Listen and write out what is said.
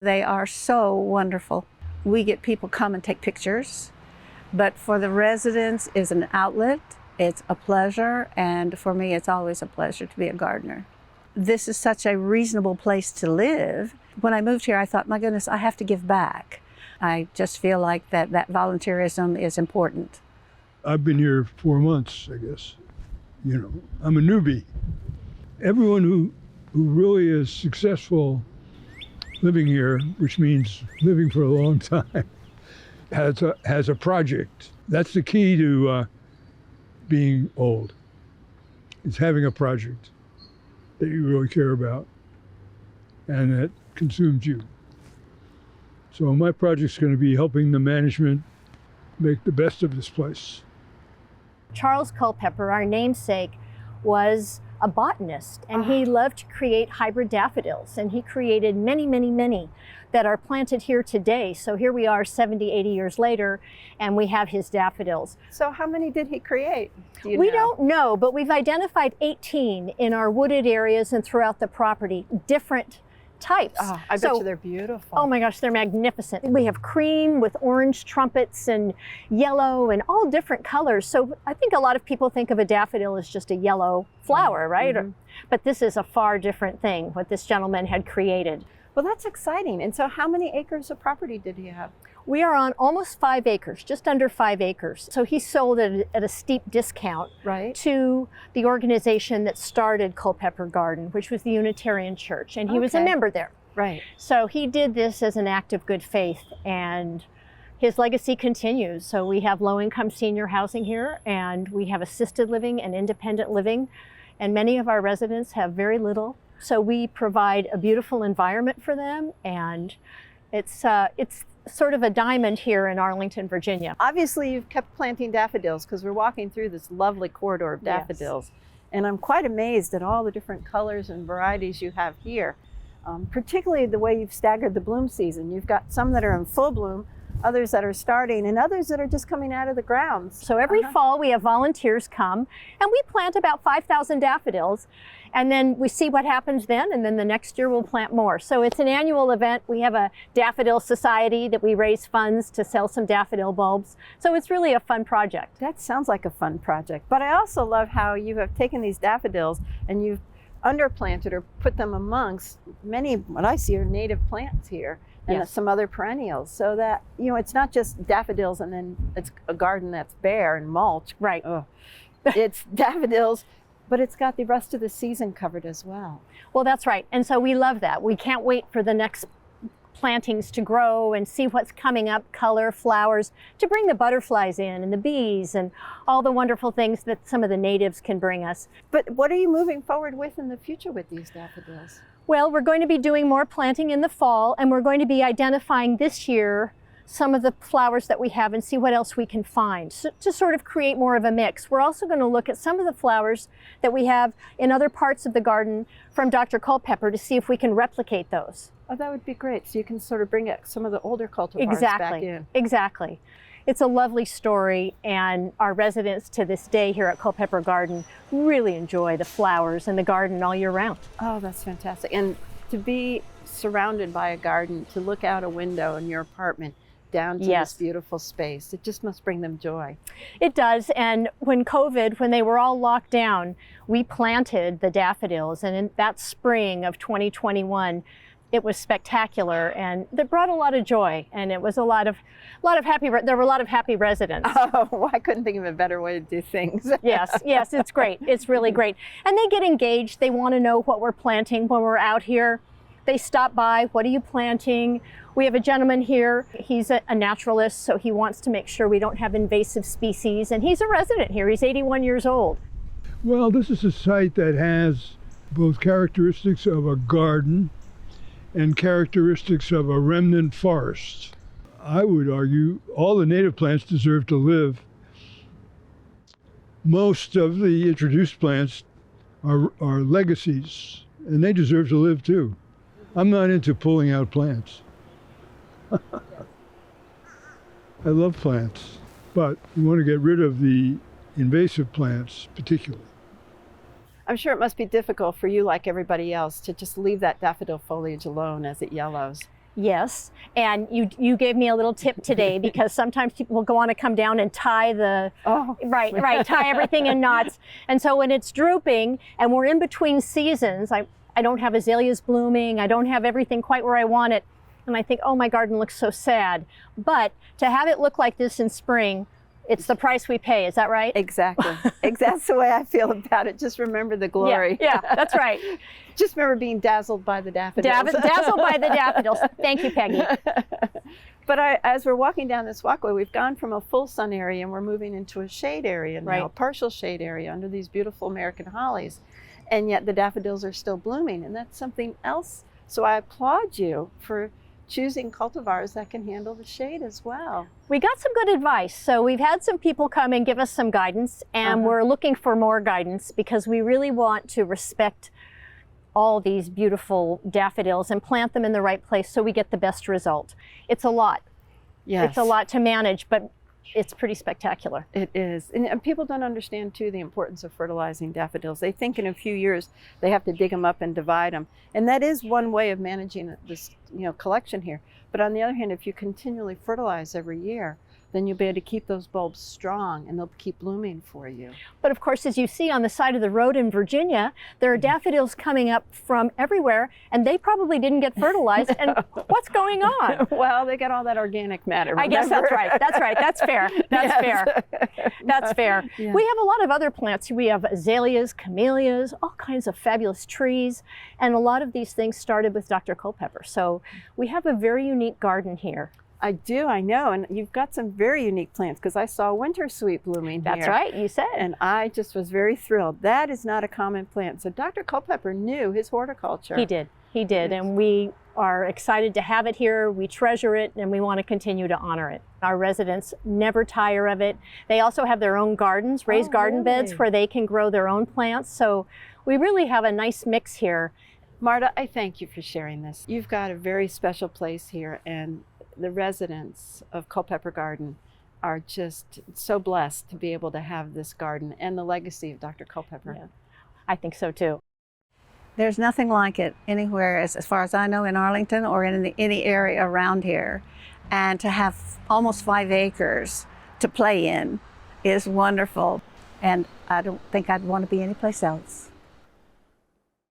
They are so wonderful. We get people come and take pictures, but for the residents it's an outlet, it's a pleasure, and for me it's always a pleasure to be a gardener. This is such a reasonable place to live. When I moved here, I thought, my goodness, I have to give back. I just feel like that volunteerism is important. I've been here 4 months, I guess. I'm a newbie. Everyone who really is successful living here, which means living for a long time, has a project. That's the key to being old. It's having a project that you really care about and that consumes you. So my project's going to be helping the management make the best of this place. Charles Culpepper, our namesake, was a botanist, and he loved to create hybrid daffodils, and he created many, many, many that are planted here today. So here we are 70, 80 years later, and we have his daffodils. So how many did he create? We don't know, but we've identified 18 in our wooded areas and throughout the property, different types. Oh, I bet you they're beautiful. Oh my gosh, they're magnificent. We have cream with orange trumpets and yellow and all different colors. So I think a lot of people think of a daffodil as just a yellow flower, right? Mm-hmm. But this is a far different thing, what this gentleman had created. Well, that's exciting. And so how many acres of property did he have? We are on almost 5 acres, just under 5 acres. So he sold it at a steep discount to the organization that started Culpepper Garden, which was the Unitarian Church, and he was a member there. Right. So he did this as an act of good faith, and his legacy continues. So we have low-income senior housing here, and we have assisted living and independent living, and many of our residents have very little. So we provide a beautiful environment for them, and it's sort of a diamond here in Arlington, Virginia. Obviously, you've kept planting daffodils because we're walking through this lovely corridor of daffodils. Yes. And I'm quite amazed at all the different colors and varieties you have here, particularly the way you've staggered the bloom season. You've got some that are in full bloom, others that are starting, and others that are just coming out of the ground. So every fall we have volunteers come, and we plant about 5,000 daffodils. And then we see what happens then, and then the next year we'll plant more. So it's an annual event. We have a daffodil society that we raise funds to sell some daffodil bulbs. So it's really a fun project. That sounds like a fun project. But I also love how you have taken these daffodils and you've underplanted or put them amongst many, what I see are native plants here and some other perennials. So that, it's not just daffodils and then it's a garden that's bare and mulch. Right. Oh. It's daffodils, but it's got the rest of the season covered as well. Well, that's right. And so we love that. We can't wait for the next plantings to grow and see what's coming up, color, flowers, to bring the butterflies in and the bees and all the wonderful things that some of the natives can bring us. But what are you moving forward with in the future with these daffodils? Well, we're going to be doing more planting in the fall, and we're going to be identifying this year some of the flowers that we have and see what else we can find, so to sort of create more of a mix. We're also going to look at some of the flowers that we have in other parts of the garden from Dr. Culpepper to see if we can replicate those. Oh, that would be great. So you can sort of bring some of the older cultivars back in. Exactly. It's a lovely story, and our residents to this day here at Culpepper Garden really enjoy the flowers and the garden all year round. Oh, that's fantastic. And to be surrounded by a garden, to look out a window in your apartment down to this beautiful space, it just must bring them joy. It does. And when they were all locked down, we planted the daffodils, and in that spring of 2021, it was spectacular, and it brought a lot of joy, and it was there were a lot of happy residents. Oh, well, I couldn't think of a better way to do things. Yes, it's great. It's really great. And they get engaged. They want to know what we're planting when we're out here. They stop by, what are you planting? We have a gentleman here, he's a naturalist, so he wants to make sure we don't have invasive species, and he's a resident here, he's 81 years old. Well, this is a site that has both characteristics of a garden and characteristics of a remnant forest. I would argue all the native plants deserve to live. Most of the introduced plants are legacies, and they deserve to live too. I'm not into pulling out plants. I love plants, but you want to get rid of the invasive plants particularly. I'm sure it must be difficult for you, like everybody else, to just leave that daffodil foliage alone as it yellows. Yes, and you gave me a little tip today because sometimes people will want to come down and tie the tie everything in knots. And so when it's drooping and we're in between seasons, I don't have azaleas blooming, I don't have everything quite where I want it, and I think, oh, my garden looks so sad. But to have it look like this in spring, it's the price we pay. Is that right? Exactly. That's the way I feel about it. Just remember the glory. Yeah, that's right. Just remember being dazzled by the daffodils. Dazzled by the daffodils. Thank you, Peggy. But as we're walking down this walkway, we've gone from a full sun area and we're moving into a shade area now, a partial shade area under these beautiful American hollies. And yet the daffodils are still blooming, and that's something else. So I applaud you for choosing cultivars that can handle the shade as well. We got some good advice. So we've had some people come and give us some guidance, and we're looking for more guidance because we really want to respect all these beautiful daffodils and plant them in the right place so we get the best result. It's a lot. Yes. It's a lot to manage, but it's pretty spectacular. It is. And people don't understand, too, the importance of fertilizing daffodils. They think in a few years they have to dig them up and divide them. And that is one way of managing this collection here. But on the other hand, if you continually fertilize every year, then you'll be able to keep those bulbs strong and they'll keep blooming for you. But of course, as you see on the side of the road in Virginia, there are daffodils coming up from everywhere, and they probably didn't get fertilized. And what's going on? Well, they got all that organic matter. I guess that's right. That's right. That's fair. That's fair. That's fair. Yeah. We have a lot of other plants. We have azaleas, camellias, all kinds of fabulous trees. And a lot of these things started with Dr. Culpepper. So we have a very unique garden here. I do, I know, and you've got some very unique plants because I saw winter sweet blooming here. That's right, you said. And I just was very thrilled. That is not a common plant. So Dr. Culpepper knew his horticulture. He did, yes. And we are excited to have it here. We treasure it, and we want to continue to honor it. Our residents never tire of it. They also have their own gardens, raised garden beds where they can grow their own plants. So we really have a nice mix here. Marta, I thank you for sharing this. You've got a very special place here, and the residents of Culpepper Garden are just so blessed to be able to have this garden and the legacy of Dr. Culpepper. Yeah, I think so too. There's nothing like it anywhere, as far as I know, in Arlington or in any area around here. And to have almost 5 acres to play in is wonderful. And I don't think I'd want to be anyplace else.